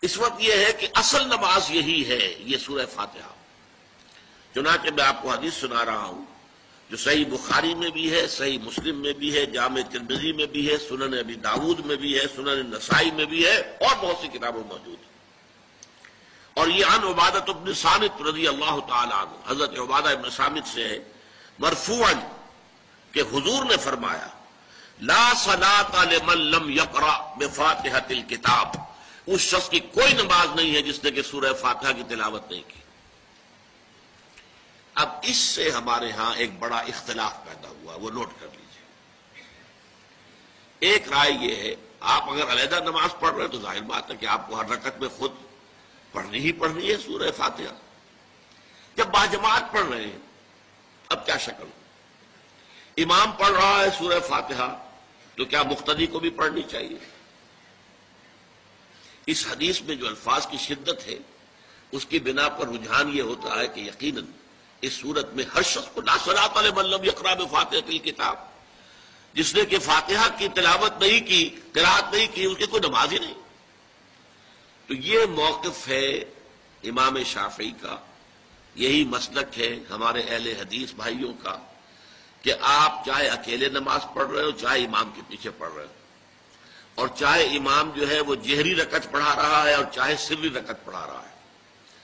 اس وقت یہ ہے کہ اصل نماز یہی ہے، یہ سورہ فاتحہ۔ چنانچہ میں آپ کو حدیث سنا رہا ہوں جو صحیح بخاری میں بھی ہے، صحیح مسلم میں بھی ہے، جامع ترمذی میں بھی ہے، سنن ابی داود میں بھی ہے، سنن نسائی میں بھی ہے، اور بہت سی کتابوں موجود ہے۔ اور یہ عن عبادۃ بن صامت رضی اللہ تعالی عنہ، حضرت عبادہ بن صامت سے ہے مرفوعاً کہ حضور نے فرمایا لا صلاۃ لمن لم یقرأ بفاتحۃ الکتاب، اس شخص کی کوئی نماز نہیں ہے جس نے کہ سورہ فاتحہ کی تلاوت نہیں کی۔ اب اس سے ہمارے ہاں ایک بڑا اختلاف پیدا ہوا، وہ نوٹ کر لیجیے۔ ایک رائے یہ ہے آپ اگر علیحدہ نماز پڑھ رہے ہیں تو ظاہر بات ہے کہ آپ کو ہر رکعت میں خود پڑھنی ہی پڑھنی ہے سورہ فاتحہ۔ جب باجماعت پڑھ رہے ہیں اب کیا شکل؟ امام پڑھ رہا ہے سورہ فاتحہ تو کیا مقتدی کو بھی پڑھنی چاہیے؟ اس حدیث میں جو الفاظ کی شدت ہے اس کی بنا پر رجحان یہ ہوتا ہے کہ یقیناً اس صورت میں ہر شخص کو لا صلاۃ لمن لم یقرأ بفاتحۃ الکتاب، جس نے کہ فاتحہ کی تلاوت نہیں کی، قرأت نہیں کی، اس کی کوئی نماز ہی نہیں۔ تو یہ موقف ہے امام شافعی کا، یہی مسلک ہے ہمارے اہل حدیث بھائیوں کا کہ آپ چاہے اکیلے نماز پڑھ رہے ہو، چاہے امام کے پیچھے پڑھ رہے ہو، اور چاہے امام جو ہے وہ جہری رکعت پڑھا رہا ہے اور چاہے سری رکعت پڑھا رہا ہے۔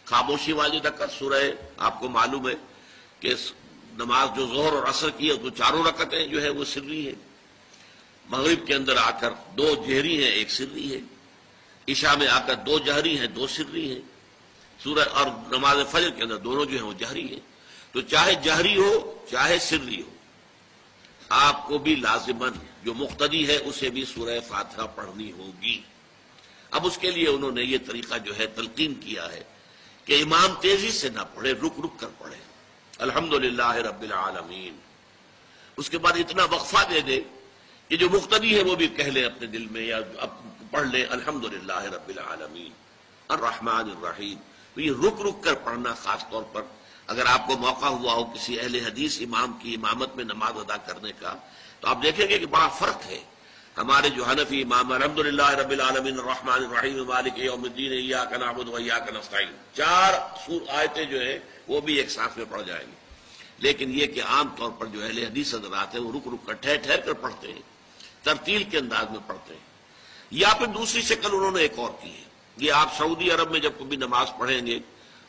خاموشی والی رکعت سورہ آپ کو معلوم ہے کہ نماز جو ظہر اور عصر کی ہے تو چاروں رکعتیں جو ہے وہ سری ہے، مغرب کے اندر آ کر دو جہری ہیں ایک سری ہے، عشاء میں آ کر دو جہری ہیں دو سری ہیں، سورہ اور نماز فجر کے اندر دونوں جو ہیں وہ جہری ہیں۔ تو چاہے جہری ہو چاہے سری ہو، آپ کو بھی لازماً جو مقتدی ہے اسے بھی سورہ فاتحہ پڑھنی ہوگی۔ اب اس کے لیے انہوں نے یہ طریقہ جو ہے تلقین کیا ہے کہ امام تیزی سے نہ پڑھے، رک رک کر پڑھے الحمدللہ رب العالمین، اس کے بعد اتنا وقفہ دے دے کہ جو مقتدی ہے وہ بھی کہہ لے اپنے دل میں یا پڑھ لے الحمدللہ رب العالمین الرحمن الرحیم۔ تو یہ رک رک کر پڑھنا، خاص طور پر اگر آپ کو موقع ہوا ہو کسی اہل حدیث امام کی امامت میں نماز ادا کرنے کا تو آپ دیکھیں گے کہ بڑا فرق ہے۔ ہمارے جو حنفی امام الحمدللہ رب العالمین الرحمن الرحیم مالک یوم الدین ایاک نعبد و ایاک نستعین، چار آیتیں جو ہیں وہ بھی ایک ساتھ میں پڑھ جائیں گی۔ لیکن یہ کہ عام طور پر جو اہل حدیث حضرات ہیں وہ رک رک کر ٹھہر ٹھہر کر پڑھتے ہیں، ترتیل کے انداز میں پڑھتے ہیں۔ یا پھر دوسری شکل انہوں نے ایک اور کی ہے، یہ آپ سعودی عرب میں جب کبھی نماز پڑھیں گے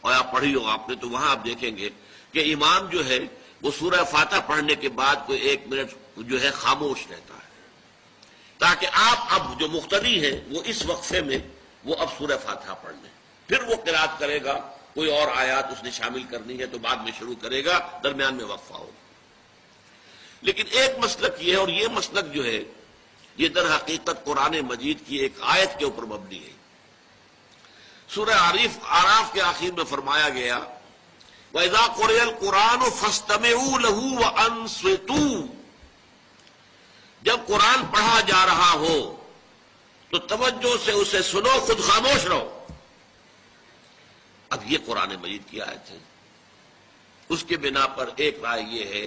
اور آپ پڑھی ہو آپ نے تو وہاں آپ دیکھیں گے کہ امام جو ہے وہ سورہ فاتحہ پڑھنے کے بعد کوئی ایک منٹ جو ہے خاموش رہتا ہے تاکہ آپ اب جو مقتدی ہیں وہ اس وقفے میں وہ اب سورہ فاتحہ پڑھ لیں، پھر وہ قرات کرے گا، کوئی اور آیات اس نے شامل کرنی ہے تو بعد میں شروع کرے گا، درمیان میں وقفہ ہوگا۔ لیکن ایک مسلک یہ ہے، اور یہ مسلک جو ہے یہ در حقیقت قرآن مجید کی ایک آیت کے اوپر مبنی ہے۔ سورہ اعراف کے آخر میں فرمایا گیا وَإِذَا قُرِئَ الْقُرْآنُ فَاسْتَمِعُوا لَهُ وَأَنصِتُوا، جب قرآن پڑھا جا رہا ہو تو توجہ سے اسے سنو، خود خاموش رہو۔ اب یہ قرآن مجید کی آیت ہے، اس کے بنا پر ایک رائے یہ ہے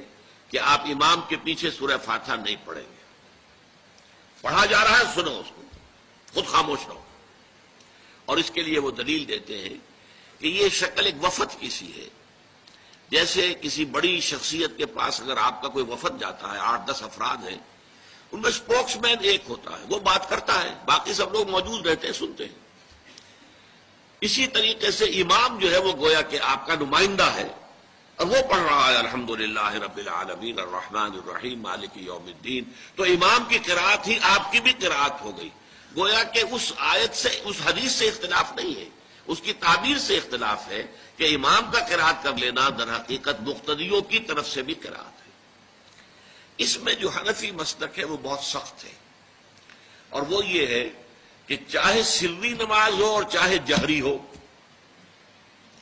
کہ آپ امام کے پیچھے سورہ فاتحہ نہیں پڑھیں گے، پڑھا جا رہا ہے سنو اس کو، خود خاموش رہو۔ اور اس کے لیے وہ دلیل دیتے ہیں کہ یہ شکل ایک وفد کی سی ہے، جیسے کسی بڑی شخصیت کے پاس اگر آپ کا کوئی وفد جاتا ہے، 8-10 افراد ہیں، ان میں اسپوکس مین ایک ہوتا ہے، وہ بات کرتا ہے، باقی سب لوگ موجود رہتے ہیں، سنتے ہیں۔ اسی طریقے سے امام جو ہے وہ گویا کہ آپ کا نمائندہ ہے اور وہ پڑھ رہا ہے الحمدللہ رب العالمین الرحمن الرحیم مالک یوم الدین، تو امام کی قرات ہی آپ کی بھی قرات ہو گئی۔ گویا کہ اس آیت سے، اس حدیث سے اختلاف نہیں ہے، اس کی تعبیر سے اختلاف ہے کہ امام کا قرات کر لینا در حقیقت مقتدیوں کی طرف سے بھی قرات ہے۔ اس میں جو حنفی مسلک ہے وہ بہت سخت ہے، اور وہ یہ ہے کہ چاہے سری نماز ہو اور چاہے جہری ہو،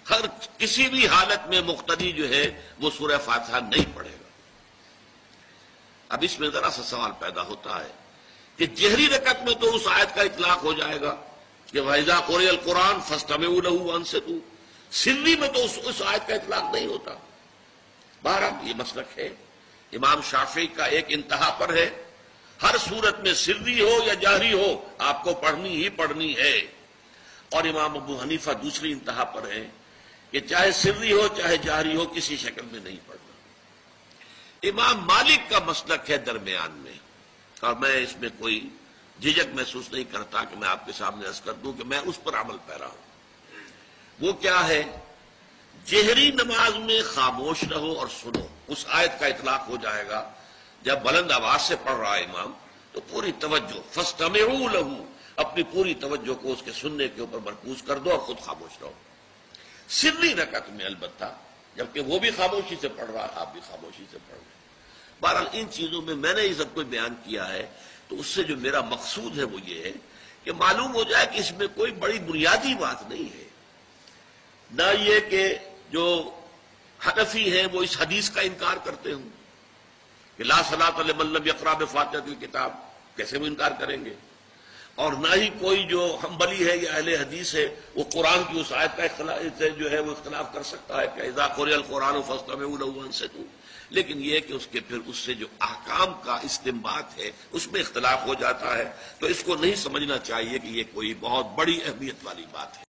ہر کسی بھی حالت میں مقتدی جو ہے وہ سورہ فاتحہ نہیں پڑھے گا۔ اب اس میں ذرا سا سوال پیدا ہوتا ہے کہ جہری رکعت میں تو اس آیت کا اطلاق ہو جائے گا کہ وَإِذَا قُرِئَ الْقُرْآنُ فَاسْتَمِعُوا لَهُ وَأَنصِتُوا، سری میں تو اس آیت کا اطلاق نہیں ہوتا۔ بہرحال یہ مسلک ہے امام شافعی کا، ایک انتہا پر ہے، ہر صورت میں سری ہو یا جہری ہو آپ کو پڑھنی ہی پڑھنی ہے۔ اور امام ابو حنیفہ دوسری انتہا پر ہیں کہ چاہے سری ہو چاہے جہری ہو کسی شکل میں نہیں پڑھنا۔ امام مالک کا مسلک ہے درمیان میں، اور میں اس میں کوئی جھجک محسوس نہیں کرتا کہ میں آپ کے سامنے عرض کر دوں کہ میں اس پر عمل پیرا ہوں۔ وہ کیا ہے؟ جہری نماز میں خاموش رہو اور سنو۔ اس آیت کا اطلاق ہو جائے گا جب بلند آواز سے پڑھ رہا ہے امام تو پوری توجہ، فاستمعوا لہ، اپنی پوری توجہ کو اس کے سننے کے اوپر مرکوز کر دو اور خود خاموش رہو۔ سری رکعت میں البتہ جبکہ وہ بھی خاموشی سے پڑھ رہا ہے، آپ بھی خاموشی سے پڑھ رہے ہیں۔ بہرحال ان چیزوں میں نے یہ سب کچھ بیان کیا ہے تو اس سے جو میرا مقصود ہے وہ یہ ہے کہ معلوم ہو جائے کہ اس میں کوئی بڑی بنیادی بات نہیں ہے، نہ یہ کہ جو حنفی ہیں وہ اس حدیث کا انکار کرتے ہوں کہ لا صلاۃ لمن لم یقرأ بفاتحۃ الکتاب، کیسے وہ انکار کریں گے؟ اور نہ ہی کوئی جو حنبلی ہے یا اہل حدیث ہے وہ قرآن کی اس آیت کا اختلاف کر سکتا ہے کہ اذا قرئ القرآن فاستمعوا لہ وانصتوا، لیکن یہ کہ اس کے پھر اس سے جو احکام کا استنباط ہے اس میں اختلاف ہو جاتا ہے، تو اس کو نہیں سمجھنا چاہیے کہ یہ کوئی بہت بڑی اہمیت والی بات ہے۔